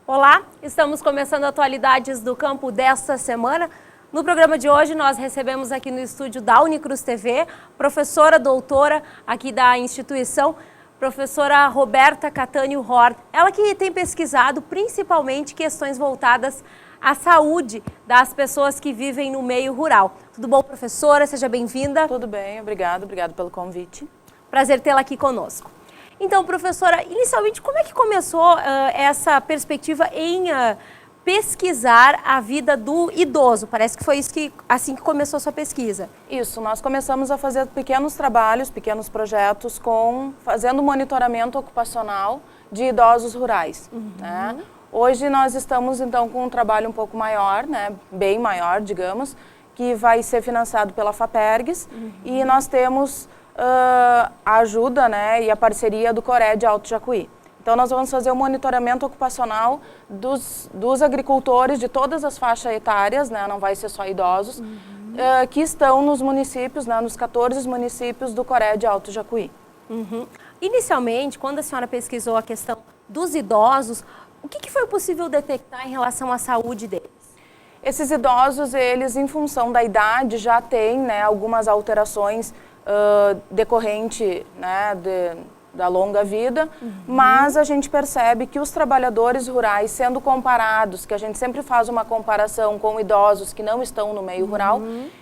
Olá, estamos começando Atualidades do Campo desta semana. No programa de hoje nós recebemos aqui no estúdio da Unicruz TV, professora doutora aqui da instituição, professora Roberta Catânio Horn. Ela que tem pesquisado principalmente questões voltadas à saúde das pessoas que vivem no meio rural. Tudo bom, professora? Seja bem-vinda. Tudo bem, obrigado pelo convite. Prazer tê-la aqui conosco. Então, professora, inicialmente, como é que começou essa perspectiva em pesquisar a vida do idoso? Parece que foi isso assim que começou a sua pesquisa. Isso, nós começamos a fazer pequenos trabalhos, pequenos projetos, fazendo monitoramento ocupacional de idosos rurais. Né? Hoje nós estamos, então, com um trabalho um pouco maior, né? Bem maior, digamos, que vai ser financiado pela FAPERGS, e nós temos a ajuda, né, e a parceria do CORE de Alto Jacuí. Então nós vamos fazer o monitoramento ocupacional dos agricultores de todas as faixas etárias, né, não vai ser só idosos, que estão nos municípios, né, nos 14 municípios do CORE de Alto Jacuí. Inicialmente, quando a senhora pesquisou a questão dos idosos, o que foi possível detectar em relação à saúde deles? Esses idosos, eles, em função da idade, já têm, né, algumas alterações decorrente, né, da longa vida, mas a gente percebe que os trabalhadores rurais, sendo comparados, que a gente sempre faz uma comparação com idosos que não estão no meio rural,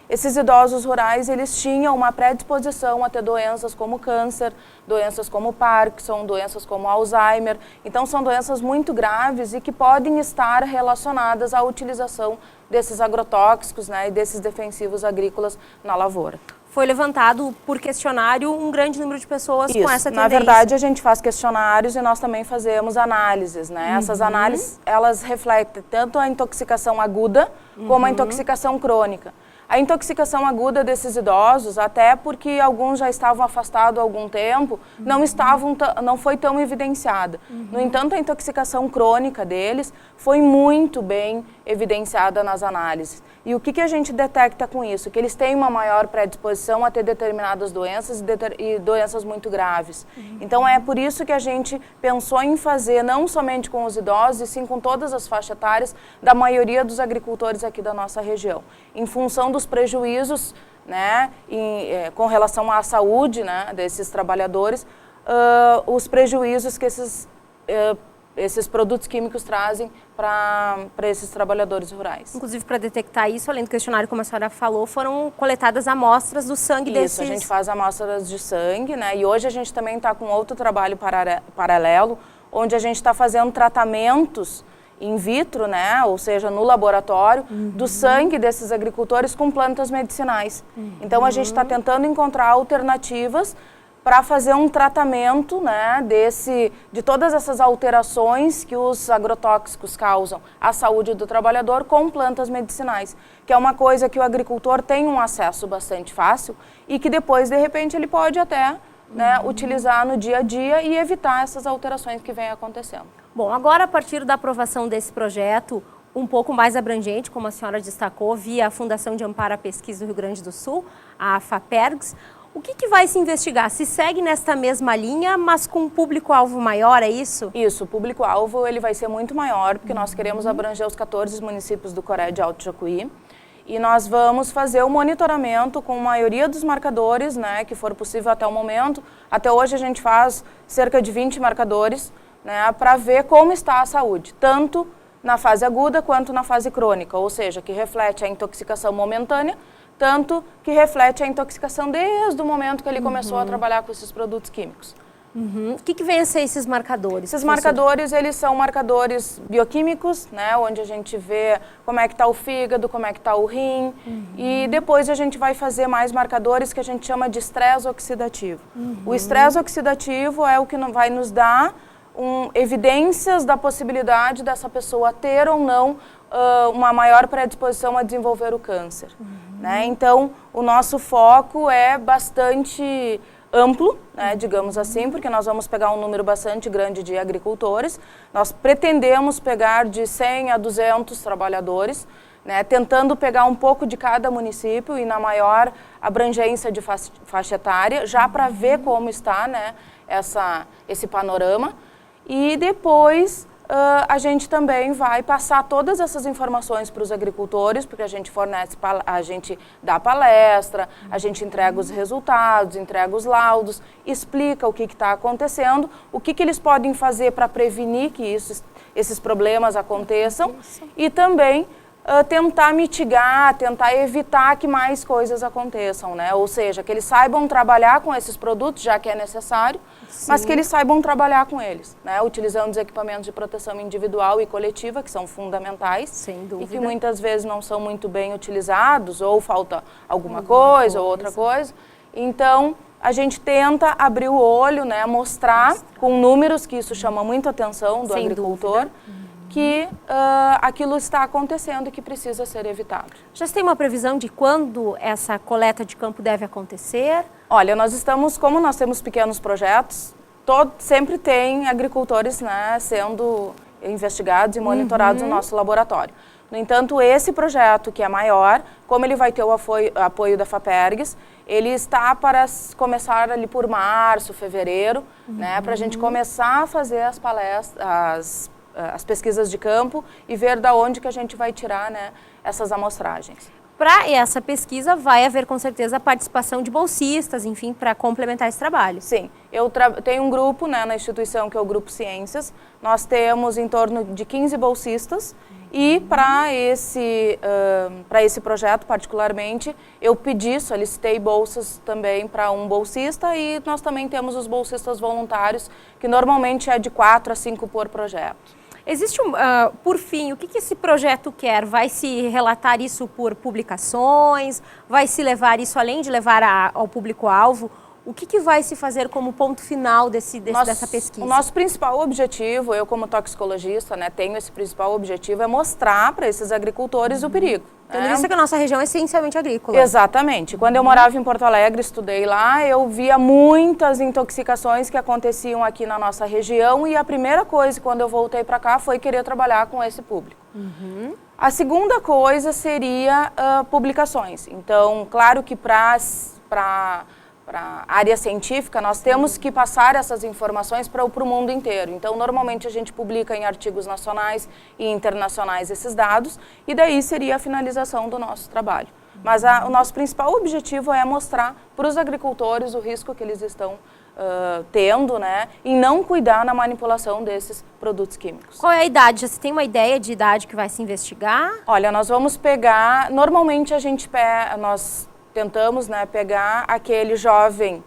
esses idosos rurais, eles tinham uma predisposição a ter doenças como câncer, doenças como Parkinson, doenças como Alzheimer. Então são doenças muito graves e que podem estar relacionadas à utilização desses agrotóxicos, né, e desses defensivos agrícolas na lavoura. Foi levantado por questionário um grande número de pessoas com essa tendência. Na verdade, a gente faz questionários e nós também fazemos análises, né? Essas análises, elas refletem tanto a intoxicação aguda como a intoxicação crônica. A intoxicação aguda desses idosos, até porque alguns já estavam afastados há algum tempo, não foi tão evidenciada. No entanto, a intoxicação crônica deles foi muito bem evidenciada nas análises. E o que a gente detecta com isso? Que eles têm uma maior predisposição a ter determinadas doenças e doenças muito graves. Então é por isso que a gente pensou em fazer, não somente com os idosos, e sim com todas as faixas etárias da maioria dos agricultores aqui da nossa região. Em função dos prejuízos, né, com relação à saúde, né, desses trabalhadores, os prejuízos que esses produtos químicos trazem para esses trabalhadores rurais. Inclusive, para detectar isso, além do questionário, como a senhora falou, foram coletadas amostras do sangue desses... Isso, a gente faz amostras de sangue, né? E hoje a gente também está com outro trabalho paralelo, onde a gente está fazendo tratamentos in vitro, né? Ou seja, no laboratório, do sangue desses agricultores com plantas medicinais. Então, a gente está tentando encontrar alternativas para fazer um tratamento, né, de todas essas alterações que os agrotóxicos causam à saúde do trabalhador com plantas medicinais, que é uma coisa que o agricultor tem um acesso bastante fácil e que depois, de repente, ele pode até, né, utilizar no dia a dia e evitar essas alterações que vêm acontecendo. Bom, agora a partir da aprovação desse projeto, um pouco mais abrangente, como a senhora destacou, via a Fundação de Amparo à Pesquisa do Rio Grande do Sul, a FAPERGS, o que vai se investigar? Se segue nesta mesma linha, mas com um público-alvo maior, é isso? Isso, o público-alvo ele vai ser muito maior, porque nós queremos abranger os 14 municípios do CORE de Alto Jacuí. E nós vamos fazer o monitoramento com a maioria dos marcadores, né, que for possível até o momento. Até hoje a gente faz cerca de 20 marcadores, né, para ver como está a saúde, tanto na fase aguda quanto na fase crônica, ou seja, que reflete a intoxicação momentânea, tanto que reflete a intoxicação desde o momento que ele começou a trabalhar com esses produtos químicos. O que vem a ser esses marcadores? Esses marcadores, eles são marcadores bioquímicos, né, onde a gente vê como é que está o fígado, como é que está o rim, e depois a gente vai fazer mais marcadores que a gente chama de estresse oxidativo. O estresse oxidativo é o que vai nos dar evidências da possibilidade dessa pessoa ter ou não uma maior predisposição a desenvolver o câncer. Né? Então, o nosso foco é bastante amplo, né, digamos assim, porque nós vamos pegar um número bastante grande de agricultores. Nós pretendemos pegar de 100 a 200 trabalhadores, né, tentando pegar um pouco de cada município e na maior abrangência de faixa etária, já para ver como está, né, esse panorama. E depois a gente também vai passar todas essas informações para os agricultores, porque a gente a gente dá palestra, a gente entrega os resultados, entrega os laudos, explica o que está acontecendo, o que eles podem fazer para prevenir que esses problemas aconteçam e também tentar mitigar, tentar evitar que mais coisas aconteçam, né? Ou seja, que eles saibam trabalhar com esses produtos, já que é necessário, mas que eles saibam trabalhar com eles, né? Utilizando os equipamentos de proteção individual e coletiva, que são fundamentais. Sem dúvida. E que muitas vezes não são muito bem utilizados, ou falta alguma coisa ou outra coisa. Então, a gente tenta abrir o olho, né? Mostrar com números, que isso chama muito a atenção do agricultor, que aquilo está acontecendo e que precisa ser evitado. Já se tem uma previsão de quando essa coleta de campo deve acontecer? Olha, como nós temos pequenos projetos, sempre tem agricultores, né, sendo investigados e monitorados no nosso laboratório. No entanto, esse projeto, que é maior, como ele vai ter o apoio da FAPERGS, ele está para começar ali por março, fevereiro, né, para a gente começar a fazer as palestras, as pesquisas de campo e ver da onde que a gente vai tirar, né, essas amostragens. Para essa pesquisa vai haver com certeza a participação de bolsistas, enfim, para complementar esse trabalho. Sim, eu tenho um grupo, né, na instituição que é o Grupo Ciências, nós temos em torno de 15 bolsistas e para esse projeto particularmente eu solicitei bolsas também para um bolsista e nós também temos os bolsistas voluntários, que normalmente é de 4 a 5 por projeto. Existe por fim, o que esse projeto quer? Vai se relatar isso por publicações? Vai se levar isso, além de levar ao público-alvo? O que vai se fazer como ponto final dessa pesquisa? O nosso principal objetivo, eu como toxicologista, né, tenho esse principal objetivo, é mostrar para esses agricultores o perigo. Tendo em vista que a nossa região é essencialmente agrícola. Exatamente. Quando eu morava em Porto Alegre, estudei lá, eu via muitas intoxicações que aconteciam aqui na nossa região e a primeira coisa, quando eu voltei para cá, foi querer trabalhar com esse público. A segunda coisa seria publicações. Então, claro que para a área científica, nós temos que passar essas informações para o mundo inteiro. Então, normalmente a gente publica em artigos nacionais e internacionais esses dados, e daí seria a finalização do nosso trabalho. Mas o nosso principal objetivo é mostrar para os agricultores o risco que eles estão tendo, né, e não cuidar na manipulação desses produtos químicos. Qual é a idade? Já se tem uma ideia de idade que vai se investigar? Olha, nós vamos pegar, normalmente nós tentamos, né, pegar aquele jovem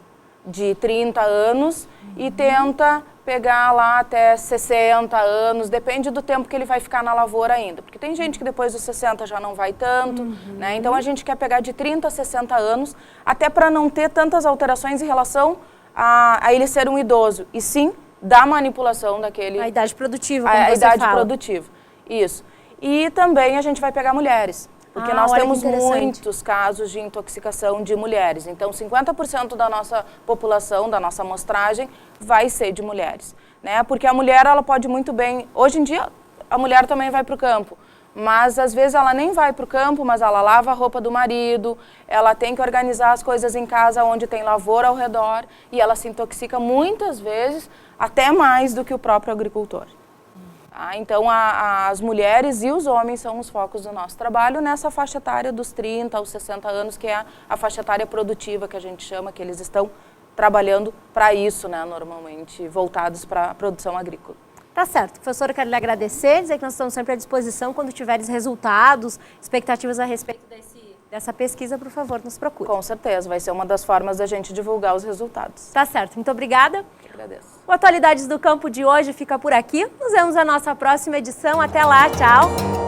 de 30 anos e tenta pegar lá até 60 anos, depende do tempo que ele vai ficar na lavoura ainda. Porque tem gente que depois dos 60 já não vai tanto, né? Então a gente quer pegar de 30 a 60 anos, até para não ter tantas alterações em relação a ele ser um idoso, e sim da manipulação daquele... A idade produtiva, como você fala. A idade produtiva, isso. E também a gente vai pegar mulheres. Porque nós temos muitos casos de intoxicação de mulheres. Então, 50% da nossa população, da nossa amostragem, vai ser de mulheres, né? Porque a mulher, ela pode muito bem... Hoje em dia, a mulher também vai para o campo. Mas, às vezes, ela nem vai para o campo, mas ela lava a roupa do marido, ela tem que organizar as coisas em casa onde tem lavoura ao redor, e ela se intoxica muitas vezes, até mais do que o próprio agricultor. Então, as mulheres e os homens são os focos do nosso trabalho nessa faixa etária dos 30 aos 60 anos, que é a faixa etária produtiva, que a gente chama, que eles estão trabalhando para isso, né, normalmente voltados para a produção agrícola. Tá certo. Professora, quero lhe agradecer, dizer que nós estamos sempre à disposição quando tiveres resultados, expectativas a respeito dessa pesquisa, por favor, nos procure. Com certeza, vai ser uma das formas da gente divulgar os resultados. Tá certo. Muito obrigada. Eu agradeço. O Atualidades do Campo de hoje fica por aqui. Nos vemos na nossa próxima edição. Até lá. Tchau.